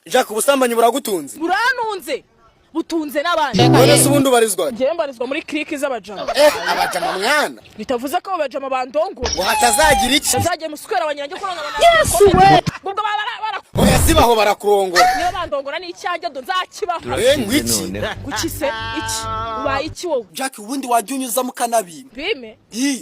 Jack ubusambanyi buragutunze buranunze butunze n'abandi none se ubundi ubarizwa ngiye mbarizwa muri clique z'abajama abajama mwana bitavuze ko abajama bandongo watazagira iki tazagiye muswera abanyange kuranga abana Yesu we ubwo oya sibaho barakurongora niyo bandongora n'icyanjye ndo nzakibaho ngwiki gukise iki ubaye iki wowe Jack ubundi wajunyuza mu kanabi bime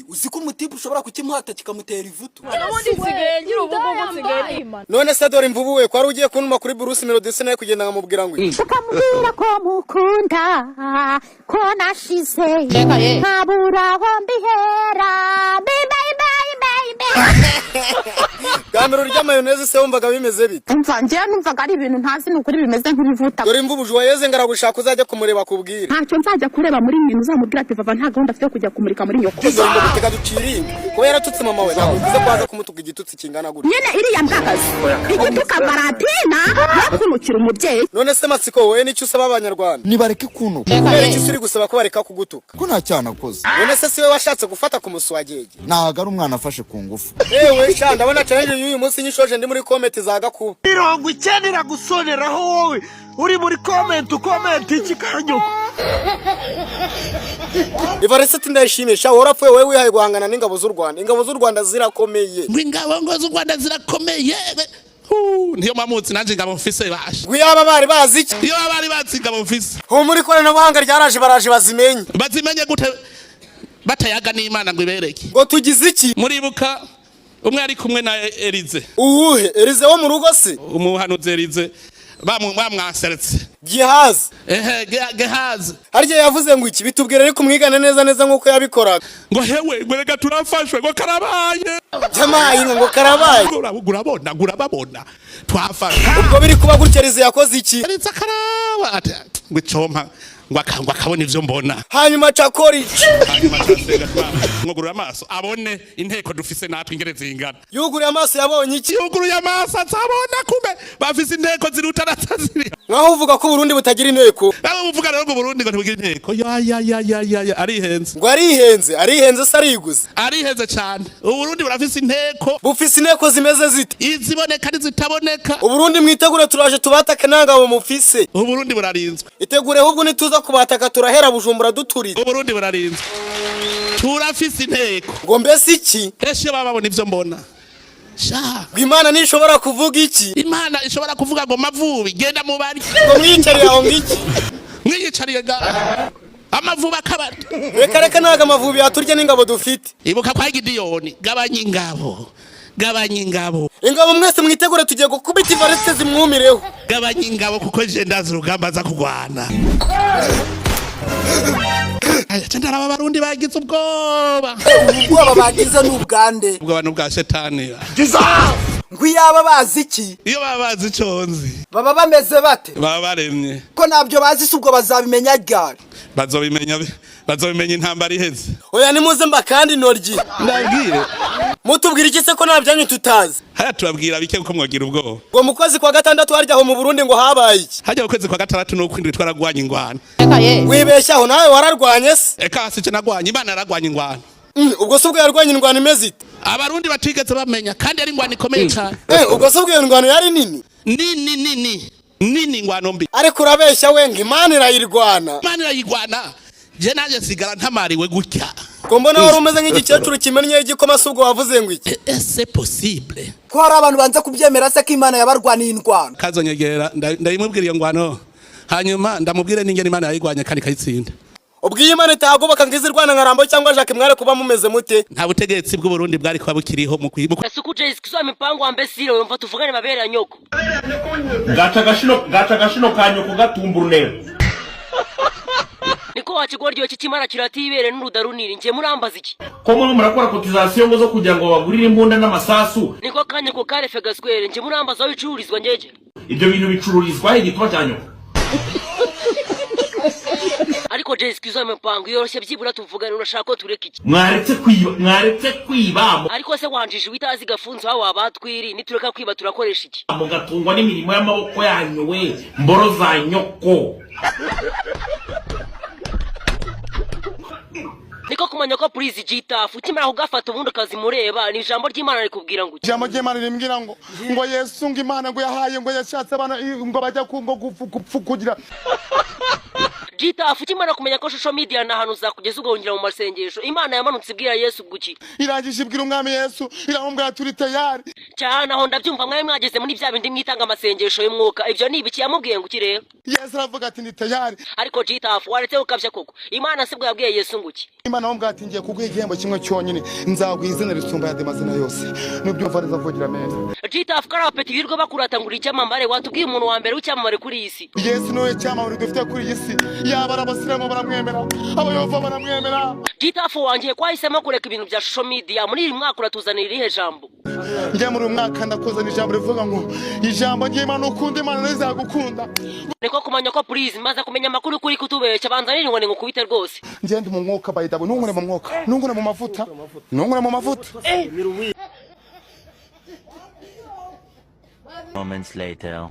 uzi ko umutipe ushobora kukimuhata kikamutera ivutu n'ubundi nsigengira ubugugu nsigenye imana none se dore imvubu we kwari ugiye kunuma kuri Bruce Melody naye kugenda nkamubwira ngo ukamubwira ko mukunda ko nashize kabura aho mbihera Kamera urya mayonnaise se wumvaga bimeze bite umva ngiye numvaga ari ibintu ntazi n'ukuri bimeze nk'ibivuta dore imvubu joyeze ngaragushaka uzajya kumureba kubwira ntacyo nzajya kureba muri nyina uzamubwira ati vava nta gahunda afite kujya kumurika muri nyoko dore ngo guteka duciringa kubera tutse mama we ntabwo bivuze ko aza kumutuka igitutsi kingana gutya nyene iriya mbwakazi igituka Valentina yakunukira umubyeyi none se Matsiko wowe nicyo usaba abanyarwanda nibareke kuno kubera iki uri gusaba ko bareka kugutuka ko nta cyana akoze none se siwe washatse gufata ku muswagege ntago ari umwana afashe ku ngufu ewe sha ndabona challenge y'uyu munsi nyishoje ndi muri comment za Gakuba 90 iragusoneraho wowe uri muri comment iki kanyuko Ivarisiti ndayishimisha warapfuye wewe wihaye guhangana n'ingabo z'u Rwanda ingabo z'u Rwanda zirakomeye ingabo z'u Rwanda zirakomeye niyo mamutsi nanje ngabo mfise basha gwiyaba bari bazi iki iyo bari bazi ngabo mfise ho muri korana buhanga ryaraje baraje bazimenye gute batayaga n'Imana ngo ibereke ngo tugize iki muribuka umwe ari kumwe na Elize uwuhe Elize wo mu rugo se umuhanuzi Elize bamwaseretse Gehazi harya yavuze ngo iki bitubwire ari kumwigana neza nkuko yabikoraga ngo hewe gwerega turafashwe ngo karabaye jamayi ngo karabaye urababona twafashwe ubwo biri kuba gutya Elize yakoze iki Elize karaba ati ngo icompa ngo akabona ivyo mbona hanyuma cakori ngogurura amaso abone inteko dufise natwe ingere zingana yuguriye amaso yabonye iki yuguriye amaso azabona kume bafise inteko zirutanataziri nkaho uvuga ko Burundi butagira inteko abo uvuga rero ngo Burundi ngo ntibugira inteko ya arihenze ngo arihenze se arihenze cyane Burundi burafise inteko bufise inteko zimeze zite iziboneka n'izitaboneka Burundi mwitegure turaje tubatake nangabo mufise Burundi burarinzwe itegure ahubwo nituza kubataka turahera Bujumbura duturira Burundi burarinzwe turafise inteko ngo mbese iki eshe bababona ivyo mbona sha Imana nishobora kuvuga iki Imana ishobora kuvuga ngo Mavubi genda mu bari ngo mwicariye aho ngiki mwiyicariye ga Amavubi akabari reka naga Amavubi yaturye n'ingabo dufite ibuka kwa Gideyoni gabanya ingabo ingabo mwese mwitegure tugiye gukubita Ivarisiti zimwumireho gabanya ingabo kuko je ndazi urugamba za kugwana Chandara abarundi bagize ubwoba bagize n'ubwande ubwo abantu bwa shetani ngwiyaba bazi iki iyo babazi conzi baba bameze bate baba baremye ko nabyo bazi subwo bazabimenya ryari bazobimenya intambara iheze oya nimuze mba kandi noryi ndabwire mutubwira iki se ko nabyanyu tutazi haya tubabwira bike uko mwagira ubwoba ngo mu kwezi kwa gatandatu harya ho mu Burundi ngo habaye iki hajya mu kwezi kwa gatandatu no kwindwi twaragwanya ingwana wibeshyaho nawe wararwanye se eka sice nagwanya Imana yaragwanya ingwana ubwo subwo yarwanye ingwana imeze ite abarundi batigeze bamenya kandi ari ingwana ikomeye cyane ubwo subwo ingwana yari nini ingwano mbi ariko urabeshya we ngo Imana irayirwana je naje sigara ntamariwe gutya ko mbona wari umeze nk'igikecuru kimennye igikoma subwo wavuze ngo iki c'est possible ko hari abantu banza kubyemera se ko Imana yabarwaniye ingwana kazonyegera ndayimubwira iyo ngwano hanyuma ndamubwire n'ingene Imana yayigwanye kandi kayitsinda ubwiye Imana itagobaka ngizirwana nkarambo cyangwa Jacques mware kuba mumeze mute nta butegetsi bw'u Burundi bwari kwa bukiriho mu kwibuka Sukuje isikizwa mipango ambesire yumva tuvugane mabera nyoko gacha gashino kanyoko gatumbura niko wakigoryo kikimara kiratibere n'urudaruniri nje murambaza iki ko muri murakora cotisation ngo zo kugira ngo bagurire imbunda n'amasasu niko kanye ko karefe gaswere nje murambaza aho bicururizwa ngeje ibyo bintu bicururizwa igitwa cyanyo ariko je isikizwa mipango yoroshye byibura tuvugane urashaka ko tureka iki mwaretse kwiba ariko se wanjije witazi gafunzo aho wabatwiri nitureka kwiba turakoresha iki mugatungwa n'imirimo y'amaboko yanyu we mboro za nyoko niko kumenya ko please Gitaff ukimara kugafata ubundi akazimureba ni ijambo ry'Imana rikubwira ngo ijambo ry'Imana rimbwira ngo Yesu ngo Imana ngo yahaye ngo yashatse abana ngo bajya kugira Gitaff ukimara kumenya ko social media na hano uzakugeza ugahungira mu masengesho Imana yamanutse ibwira Yesu guki irangije ibwira umwami Yesu iramubwira turi tayari cyane aho ndabyumva mwaye mwageze muri bya bindi mwitanga amasengesho y'umwuka ibyo ni ibiki yamubwiye ngo kirero Yesu aravuga ati ndi tayari ariko Gitaff waretse ukabya koko Imana sibwo yabwiye Yesu nguki Imana yamubwira ati ngiye kuguha igihembo kimwe cyonyine nzaguha izina risumba yandi mazina yose nubyumva neza vugira amen Gitaff karapeti birgo bakuratangura icyamamare watubwiye umuntu wa mbere w'icyamamare kuri iyi si Yesu niwe cyamamare dufite kuri iyi si yaba abasiramu baramwemera abayova baramwemera Gitaff wangiye kwahisemo kureka ibintu bya social media muri iyi mwaka uratuzanira irihe jambo njye muri umwaka ndakuzana ijambo rivuga ngo ijambo ry'Imana ukunda Imana rizagukunda niko kumanya ko please maze kumenya makuru kuri kutubeshya banzanira ngo ngukubite rwose njye ndi mu mwuka bayidabo nungure mu mwuka nungure mu mavuta nungure mu mavuta Moments later.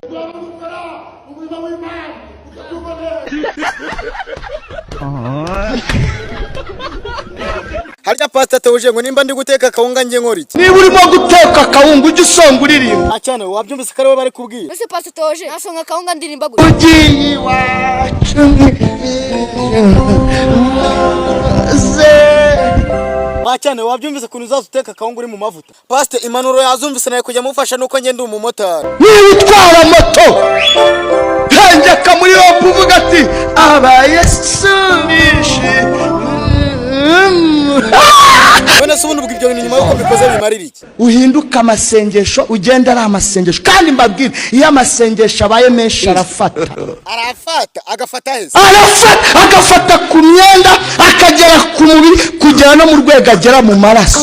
harya Pastor Theogene ngo nimba ndi guteka kawunga nge nkora iki niba urimo guteka kawunga ujye usonga uririmba acane wabyumvise ko ari we bari kubwira ese Pastor Theogene nasonga kawunga ndirimba gute ugiye iwacu acane wabyumvise kuntu uzaza uteka kawunga uri mu mavuta Pastor impanuro yazumvise naye kujya mufasha nuko nge ndi umumotari niba utwara moto hengeka muri yo kuvuga ati abayesu bishe wene se ubundi ubwo ibyo bintu nyuma yuko bikoze bimarira iki uhinduka amasengesho ugenda ari amasengesho kandi mbabwira iyo amasengesho abaye menshi arafata agafata heza agafata ku myenda akagera ku mubiri kugera no mu rwego agera mu maraso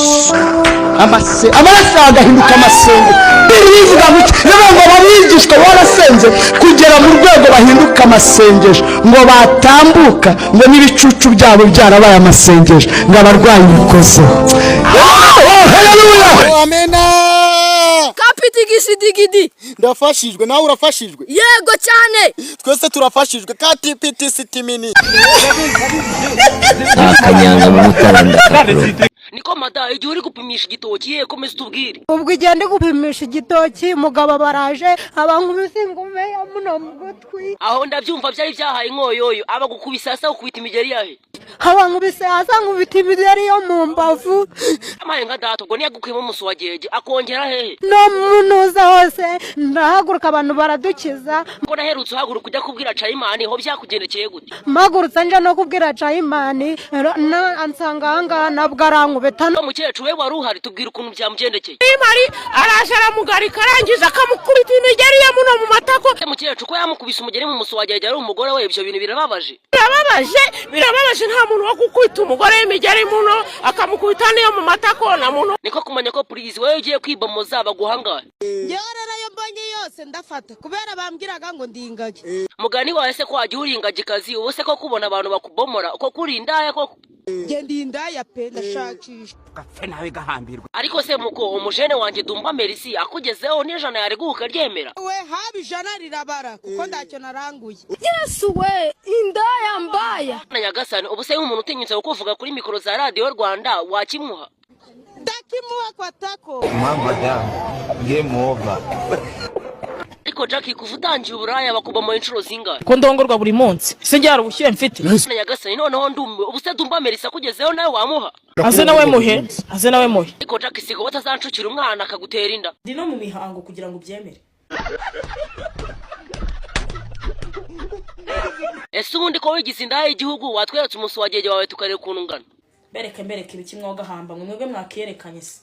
amaraso agahinduka amasengesho bivuga ngo babigishwa barasenze kugera mu rwego bahinduka amasengesho ngo batambuka ngo n'ibicucu byabo byarabaye amasengesho ngo abarwayi bikozeho amena kapitigisigidi ndafashijwe nawe urafashijwe yego cyane twese turafashijwe katipiti sitimini Akanyanga mu mutaranda. niko mada igihe uri gupimisha igitoki ye komeza tubwire ubwo igende gupimisha igitoki mugabo baraje abankubise ingume ya muno mu gutwi aho ndabyumva byari byahaye inkoyoyo aba gukubisa asa gukubita imigeri yahe abankubise asa nkubita imigeri yo mu mbavu amaye nka data ubwo niyagukuyemo umusu wa gege akongera hehe no munuza hose ndahaguruka abantu baradukiza ko naherutse uhaguruka ujya kubwira Cayimani ho byakugendekeye gute mpagurutse nje no kubwira Cayimani ansanga ahangaha nabwo arankubita no mukecuru we wari uhari tubwira ukuntu byamugendekeye Cayimani araje aramugarika arangiza akamukubita imigeri ye muno mu matako mukecuru ko yamukubise umugeri mu musu wa gege ari umugore we ibyo bintu birababaje birababaje nta muntu wo gukubita umugore w'imigeri muno akamukubita niyo mu matako na muntu niko kumenya ko please wewe ugiye kwibomoza baguhangaye ngewe rero yo mbonye yose ndafata kubera bambwiraga ngo ndi ingagi mugani wawe se ko wagiye uri ingagikazi ubu se ko kubona abantu bakubomora uko kuri indaya koko nge ndi indaya pe ndashakisha gapfe nawe gahambirwa ariko se muko umujene wanjye Dumba Mercy akugezeho n'ijana yari guhuka ryemera we haba ijana rirabara kuko ndacyo naranguye yesu we indaya mbaya na Nyagasani ubu se nk'umuntu utinyutse kuvuga kuri mikoro za Radio Rwanda wakimuha ndakimuha kwa tako Madam, game over. ariko Jackie kuva utangiye uburaya bakubomoye inshuro zingahe ko ndongorwa buri munsi se njyara ubushyuhe mfite na Nyagasani noneho ndumiwe ubu se Dumba Mercy akugezeho nawe wamuha aze nawe muhe ariko Jackie siko batazancukira umwana akagutera inda ndi no mu mihango kugira ngo ubyemere ese ubundi ko wigize indaya igihugu watweretse umusu wa gege wawe tukareba ukuntu ungana bereke ibiki mwogahamba mwebwe mwakiyerekanye se